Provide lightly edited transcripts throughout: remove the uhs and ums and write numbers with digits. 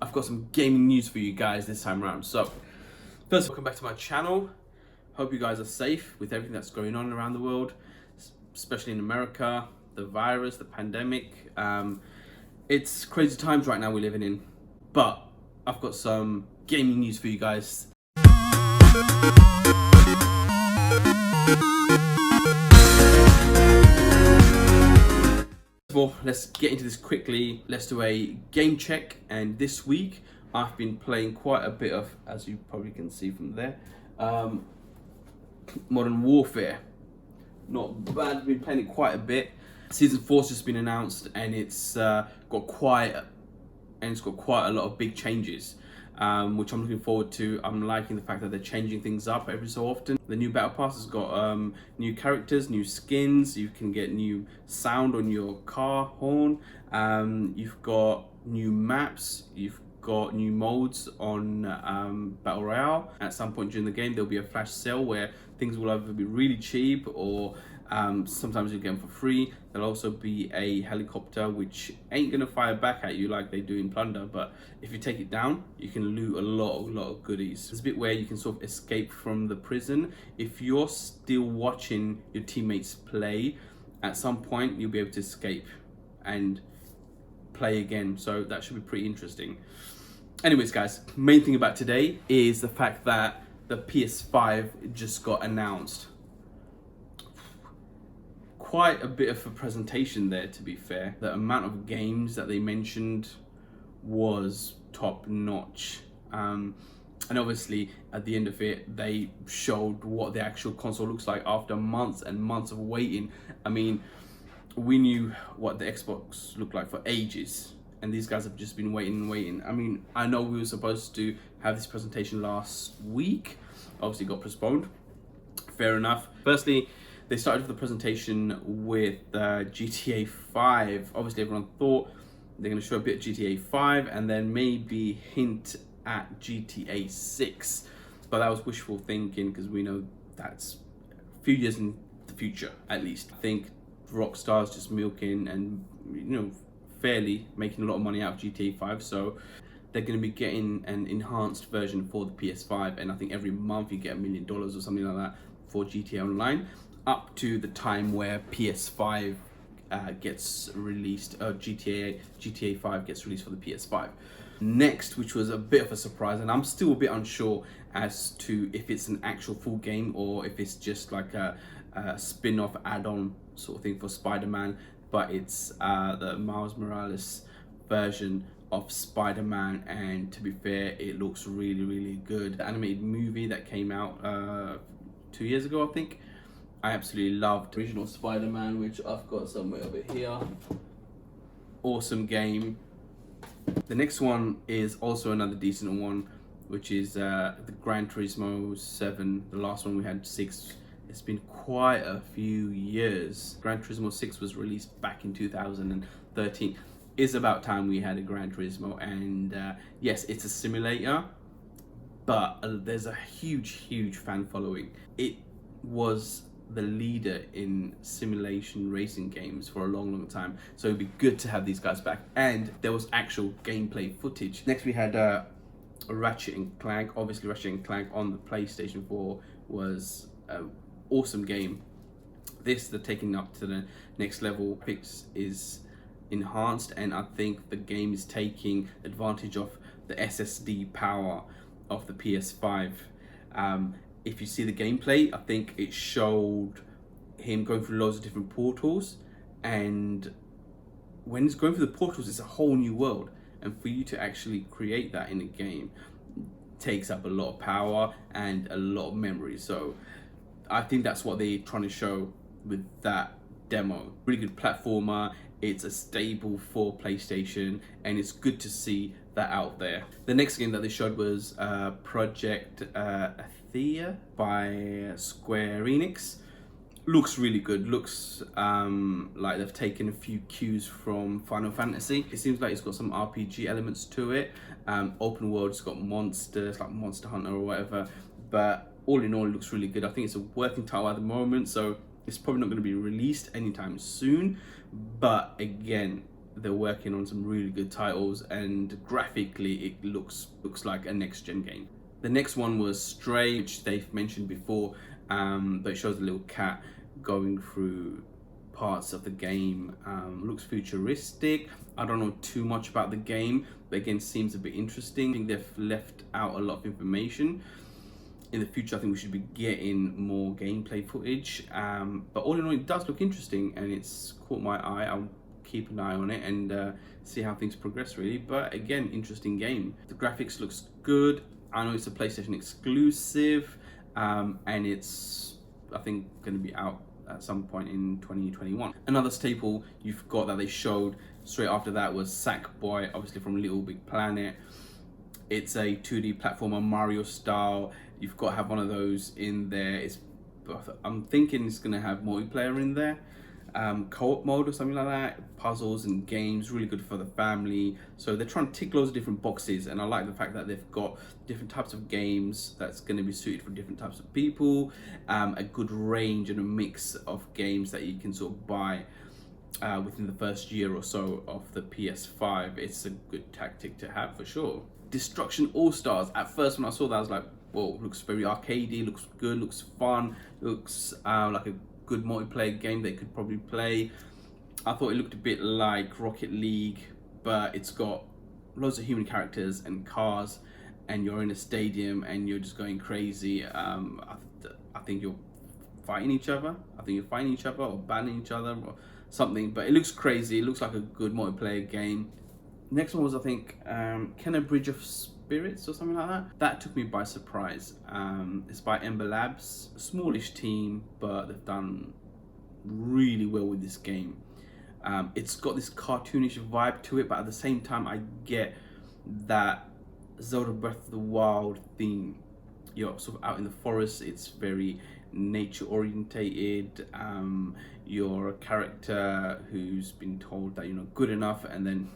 I've got some gaming news for you guys this time around. So, first, welcome back to my channel. Hope you guys are safe with everything that's going on around the world, especially in America, the virus, the pandemic. It's crazy times right now we're living in, but I've got some gaming news for you guys. Well, let's get into this quickly. Let's do a game check, and this week I've been playing quite a bit of, as you probably can see from there, Modern Warfare. Not bad, I've been playing it quite a bit. Season 4's just been announced, and it's got quite a lot of big changes, which I'm looking forward to. I'm liking the fact that they're changing things up every so often. The new Battle Pass has got new characters, new skins. You can get new sound on your car horn. You've got new maps. You've got new modes on Battle Royale. At some point during the game, there'll be a flash sale where things will either be really cheap or sometimes you get them for free. There'll also be a helicopter which ain't gonna fire back at you like they do in Plunder, but if you take it down, you can loot a lot of goodies. There's a bit where you can sort of escape from the prison. If you're still watching your teammates play, at some point you'll be able to escape and play again, so that should be pretty interesting. Anyways guys, main thing about today is the fact that the PS5 just got announced. Quite a bit of a presentation there, to be fair. The amount of games that they mentioned was top notch. And obviously at the end of it, they showed what the actual console looks like after months and months of waiting. I mean, we knew what the Xbox looked like for ages, and these guys have just been waiting. I mean, I know we were supposed to have this presentation last week, obviously got postponed. Fair enough. Firstly, they started the presentation with GTA 5. Obviously, everyone thought they're going to show a bit of GTA 5 and then maybe hint at GTA 6. But that was wishful thinking, because we know that's a few years in the future, at least. I think Rockstar's just milking and, fairly making a lot of money out of GTA 5. So they're going to be getting an enhanced version for the PS5. And I think every month you get $1 million or something like that for GTA Online, up to the time where PS5 gets released, GTA 5 gets released for the PS5. Next, which was a bit of a surprise, and I'm still a bit unsure as to if it's an actual full game or if it's just like a spin-off add-on sort of thing for Spider-Man, but it's the Miles Morales version of Spider-Man, and to be fair, it looks really good. The animated movie that came out 2 years ago, I think, I absolutely loved original Spider-Man, which I've got somewhere over here. Awesome game. The next one is also another decent one, which is the Gran Turismo 7. The last one we had 6. It's been quite a few years. Gran Turismo 6 was released back in 2013. It's about time we had a Gran Turismo, and yes, it's a simulator, but there's a huge fan following. It was the leader in simulation racing games for a long time, so it'd be good to have these guys back, and there was actual gameplay footage. Next we had Ratchet and Clank. Obviously Ratchet and Clank on the PlayStation 4 was an awesome game. This, they're taking up to the next level. Graphics is enhanced, and I think the game is taking advantage of the SSD power of the PS5. If you see the gameplay, I think it showed him going through loads of different portals, and when he's going through the portals, it's a whole new world, and for you to actually create that in a game takes up a lot of power and a lot of memory. So I think that's what they're trying to show with that demo. Really good platformer. It's a staple for PlayStation, and it's good to see that out there. The next game that they showed was Project Thea by Square Enix. Looks really good. Looks like they've taken a few cues from Final Fantasy. It seems like it's got some RPG elements to it. Open world, it's got monsters like Monster Hunter or whatever, but all in all, it looks really good. I think it's a working title at the moment, so it's probably not going to be released anytime soon. But again, they're working on some really good titles, and graphically it looks like a next gen game. The next one was Stray, which they've mentioned before, but it shows a little cat going through parts of the game. Looks futuristic. I don't know too much about the game, but again, seems a bit interesting. I think they've left out a lot of information. In the future, I think we should be getting more gameplay footage. But all in all, it does look interesting, and it's caught my eye. I'll keep an eye on it and see how things progress, really. But again, interesting game. The graphics looks good. I know it's a PlayStation exclusive, and it's, I think, going to be out at some point in 2021. Another staple you've got that they showed straight after that was Sackboy, obviously from Little Big Planet. It's a 2D platformer, Mario style. You've got to have one of those in there. I'm thinking it's going to have multiplayer in there, co-op mode or something like that, puzzles and games, really good for the family. So they're trying to tick loads of different boxes, and I like the fact that they've got different types of games that's going to be suited for different types of people, a good range and a mix of games that you can sort of buy within the first year or so of the PS5. It's a good tactic to have for sure. Destruction Allstars. At first when I saw that, I was like, whoa, looks very arcadey, looks good, looks fun, looks like a good multiplayer game they could probably play. I thought it looked a bit like Rocket League, but it's got loads of human characters and cars, and you're in a stadium and you're just going crazy. I think you're fighting each other. I think you're fighting each other or battling each other or something, but it looks crazy. It looks like a good multiplayer game. Next one was, I think, Kenna Bridge of Spirits or something like that. That took me by surprise. It's by Ember Labs, a smallish team, but they've done really well with this game. It's got this cartoonish vibe to it, but at the same time, I get that Zelda Breath of the Wild theme. You're sort of out in the forest. It's very nature orientated. You're a character who's been told that you're not good enough, and then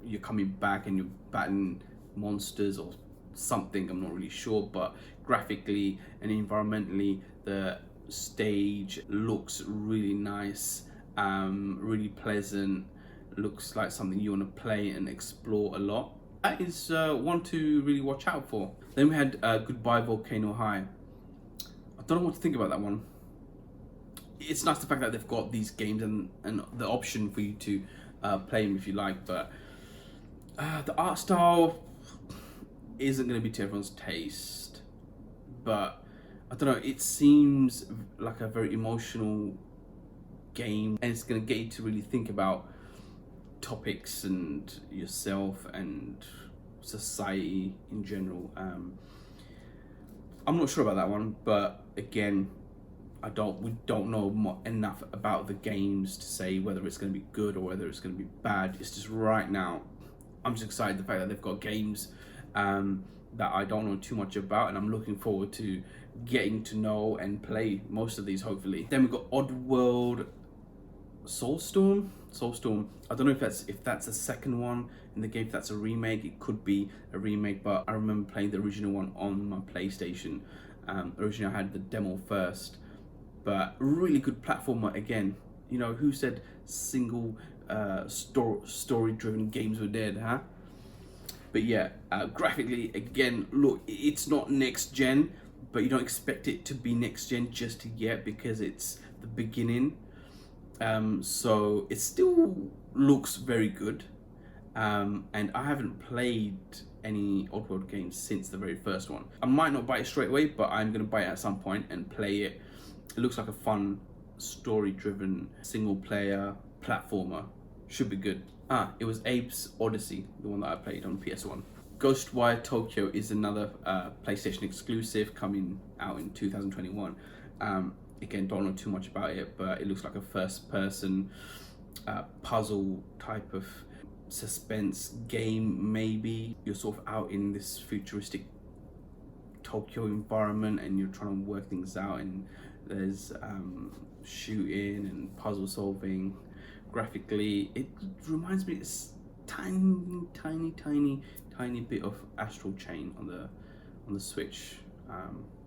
you're coming back and you're battling monsters or something, I'm not really sure, but graphically and environmentally the stage looks really nice, really pleasant, looks like something you want to play and explore a lot. That is one to really watch out for. Then we had Goodbye Volcano High. I don't know what to think about that one. It's nice the fact that they've got these games and the option for you to play them if you like, but the art style isn't going to be to everyone's taste, but I don't know, it seems like a very emotional game, and it's going to get you to really think about topics and yourself and society in general. I'm not sure about that one, but again, we don't know enough about the games to say whether it's going to be good or whether it's going to be bad. It's just right now, I'm just excited the fact that they've got games that I don't know too much about, and I'm looking forward to getting to know and play most of these, hopefully. Then we've got Oddworld Soulstorm. I don't know if that's a second one in the game, if that's a remake. It could be a remake, but I remember playing the original one on my PlayStation. Originally I had the demo first, but really good platformer again. You know, who said single story-driven games were dead, huh? But yeah, graphically, again, look, it's not next gen, but you don't expect it to be next gen just yet because it's the beginning. So it still looks very good. And I haven't played any Oddworld games since the very first one. I might not buy it straight away, but I'm gonna buy it at some point and play it. It looks like a fun, story-driven, single-player platformer. Should be good. It was Abe's Odyssey, the one that I played on PS1. Ghostwire Tokyo is another PlayStation exclusive coming out in 2021. Again, don't know too much about it, but it looks like a first-person puzzle type of suspense game, maybe. You're sort of out in this futuristic Tokyo environment and you're trying to work things out, and there's shooting and puzzle solving. Graphically, it reminds me, it's tiny bit of Astral Chain on the Switch.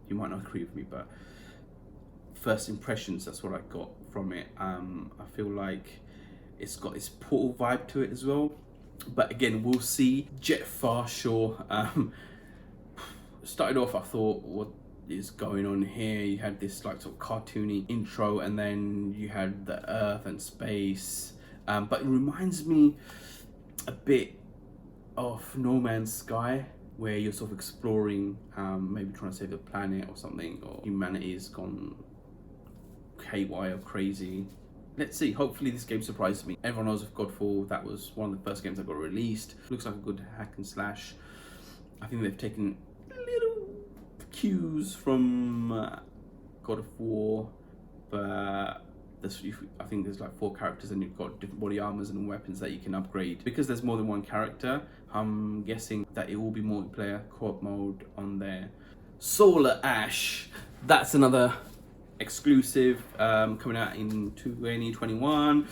You might not agree with me, but first impressions, that's what I got from it. I feel like It's got this Portal vibe to it as well. But again, we'll see. Jet Far Shore. Started off, I thought, what is going on here? You had this like sort of cartoony intro, and then you had the Earth and space. But it reminds me a bit of No Man's Sky, where you're sort of exploring, maybe trying to save the planet or something, or humanity's gone haywire or crazy. Let's see, hopefully this game surprises me. Everyone knows of Godfall, that was one of the first games that got released. Looks like a good hack and slash. I think they've taken little cues from God of War, but I think there's like 4 characters and you've got different body armors and weapons that you can upgrade. Because there's more than one character, I'm guessing that it will be multiplayer co-op mode on there. Solar Ash, that's another exclusive coming out in 2021.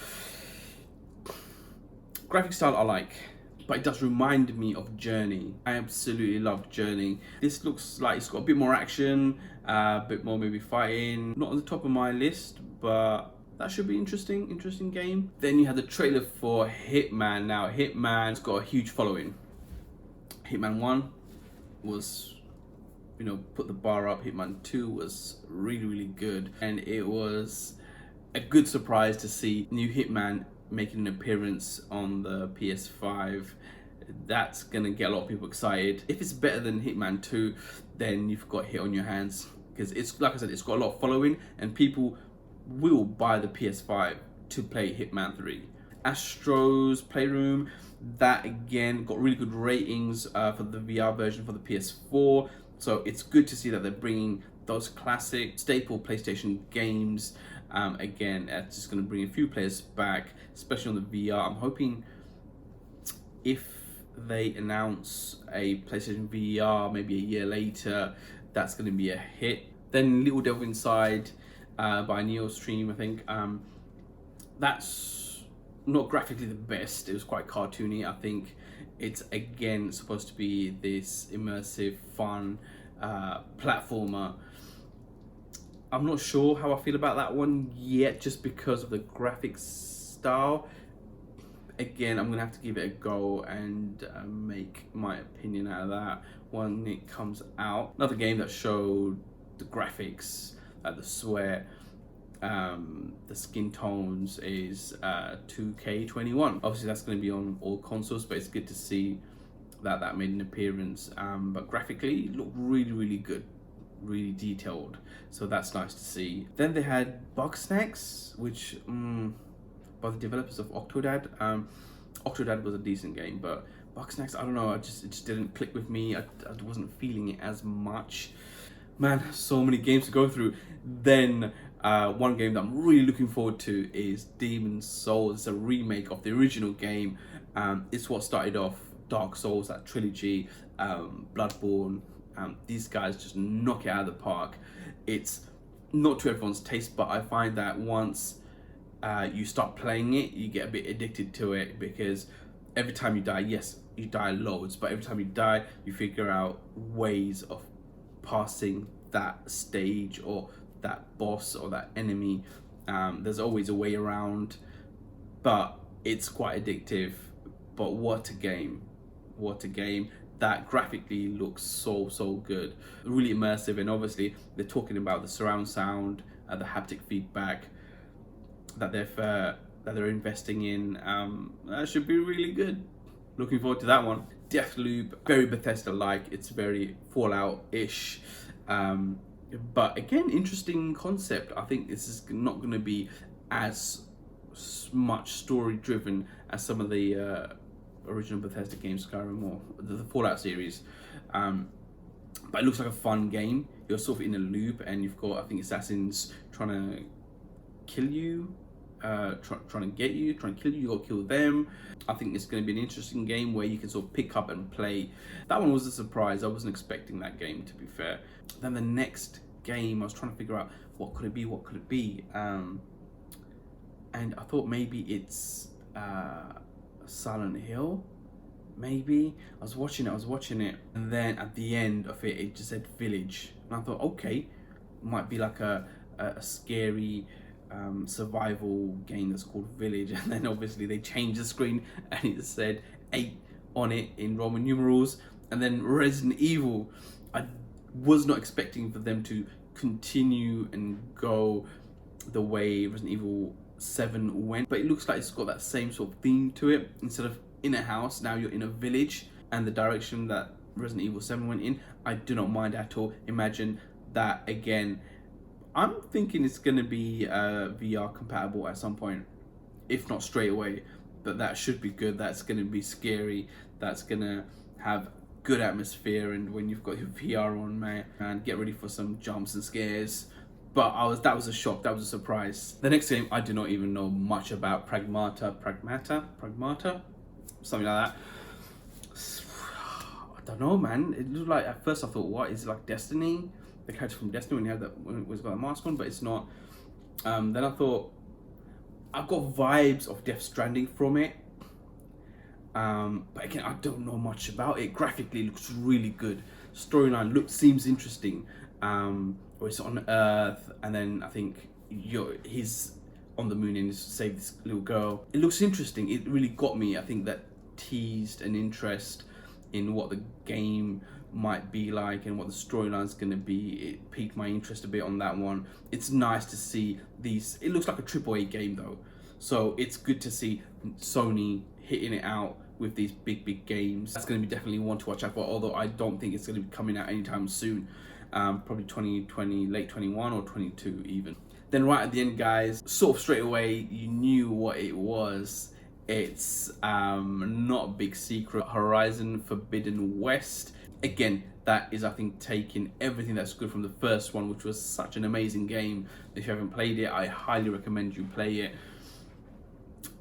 Graphic style I like, but it does remind me of Journey. I absolutely love Journey. This looks like it's got a bit more action, a bit more maybe fighting. Not on the top of my list, but that should be interesting game. Then you had the trailer for Hitman. Now Hitman's got a huge following. Hitman 1 was, you know, put the bar up. Hitman 2 was really good, and it was a good surprise to see new Hitman making an appearance on the PS5. That's gonna get a lot of people excited. If it's better than Hitman 2, then you've got hit on your hands, because it's, like I said, it's got a lot of following and people will buy the PS5 to play Hitman 3. Astro's Playroom, that again got really good ratings for the VR version for the PS4. So it's good to see that they're bringing those classic staple PlayStation games. Again, it's just going to bring a few players back, especially on the VR. I'm hoping if they announce a PlayStation VR maybe a year later, that's going to be a hit. Then Little Devil Inside by Neostream, I think. That's not graphically the best. It was quite cartoony. I think it's again supposed to be this immersive, fun platformer. I'm not sure how I feel about that one yet, just because of the graphics style. Again, I'm gonna have to give it a go and make my opinion out of that when it comes out. Another game that showed the graphics, the sweat, the skin tones is 2K21. Obviously that's going to be on all consoles, but it's good to see that that made an appearance. But graphically it looked really good, really detailed, so that's nice to see. Then they had Bugsnax, which by the developers of Octodad. Octodad was a decent game, but Bugsnax, I don't know, it just didn't click with me. I wasn't feeling it as much. Man, so many games to go through. Then one game that I'm really looking forward to is Demon's Souls. It's a remake of the original game. It's what started off Dark Souls, that trilogy, Bloodborne. These guys just knock it out of the park. It's not to everyone's taste, but I find that once you start playing it, you get a bit addicted to it, because every time you die, yes, you die loads, but every time you die, you figure out ways of passing that stage or that boss or that enemy. There's always a way around, but it's quite addictive. But what a game, what a game. That graphically looks so good, really immersive. And obviously they're talking about the surround sound, the haptic feedback that they're investing in. That should be really good. Looking forward to that one. Deathloop, very Bethesda-like. It's very Fallout-ish. But again, interesting concept. I think this is not going to be as much story-driven as some of the original Bethesda games, Skyrim or the Fallout series. But it looks like a fun game. You're sort of in a loop, and you've got, I think, assassins trying to kill you, trying to get you, trying to kill you, you got to kill them. I think it's going to be an interesting game where you can sort of pick up and play. That one was a surprise. I wasn't expecting that game, to be fair. Then the next game, I was trying to figure out what could it be, and I thought maybe it's Silent Hill. Maybe I was watching it, and then at the end of it, it just said Village, and I thought, okay, might be like a scary survival game that's called Village, and then obviously they changed the screen and it said 8 on it in Roman numerals. And then Resident Evil, I was not expecting for them to continue and go the way Resident Evil 7 went, but it looks like it's got that same sort of theme to it. Instead of in a house, now you're in a village, and the direction that Resident Evil 7 went in, I do not mind at all. Imagine that again. I'm thinking it's going to be VR compatible at some point, if not straight away, but that should be good. That's going to be scary. That's going to have good atmosphere, and when you've got your VR on, man, and get ready for some jumps and scares. But that was a shock, that was a surprise. The next game I do not even know much about. Pragmata, something like that. I don't know, man. It looked like, at first I thought, what is it, like Destiny? The character from Destiny when he had that, when it was got a mask on, but it's not. Then I thought, I've got vibes of Death Stranding from it. But again, I don't know much about it. Graphically, it looks really good. Storyline seems interesting. Or it's on Earth, and then I think he's on the moon and saved this little girl. It looks interesting. It really got me. I think that teased an interest in what the game might be like and what the storyline's going to be. It piqued my interest a bit on that one. It's nice to see these. It looks like a AAA game though, so it's good to see Sony hitting it out with these big games. That's going to be definitely one to watch out for, although I don't think it's going to be coming out anytime soon. Probably 2020, late 21 or 22 even. Then right at the end, guys, sort of straight away, you knew what it was. It's not a big secret. Horizon Forbidden West. Again, that is, I think, taking everything that's good from the first one, which was such an amazing game. If you haven't played it, I highly recommend you play it.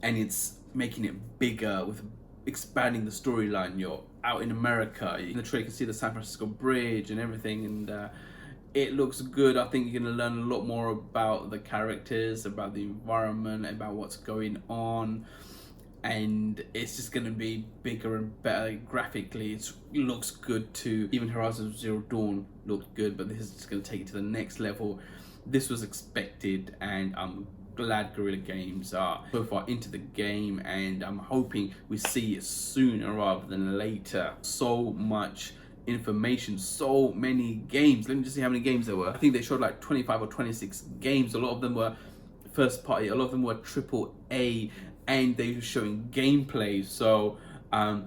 And it's making it bigger with expanding the storyline. You're out in America. In the trailer, you can see the San Francisco Bridge and everything, and it looks good. I think you're going to learn a lot more about the characters, about the environment, about what's going on, and it's just going to be bigger and better graphically. It looks good too. Even Horizon Zero Dawn looked good, but this is just going to take it to the next level. This was expected, and I'm glad Guerrilla Games are so far into the game, and I'm hoping we see it sooner rather than later. So much information, so many games. Let me just see how many games there were. I think they showed like 25 or 26 games. A lot of them were first party, a lot of them were AAA, and they were showing gameplay. So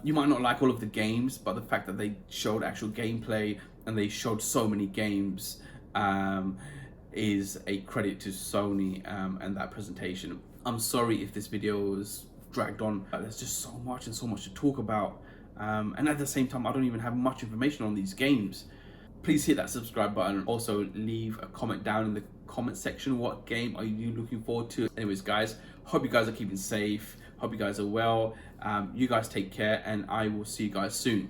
you might not like all of the games, but the fact that they showed actual gameplay and they showed so many games is a credit to Sony and that presentation. I'm sorry if this video was dragged on. There's just so much and so much to talk about, and at the same time I don't even have much information on these games. Please hit that subscribe button. Also leave a comment down in the comment section. What game are you looking forward to? Anyways guys, hope you guys are keeping safe, hope you guys are well. You guys take care, and I will see you guys soon.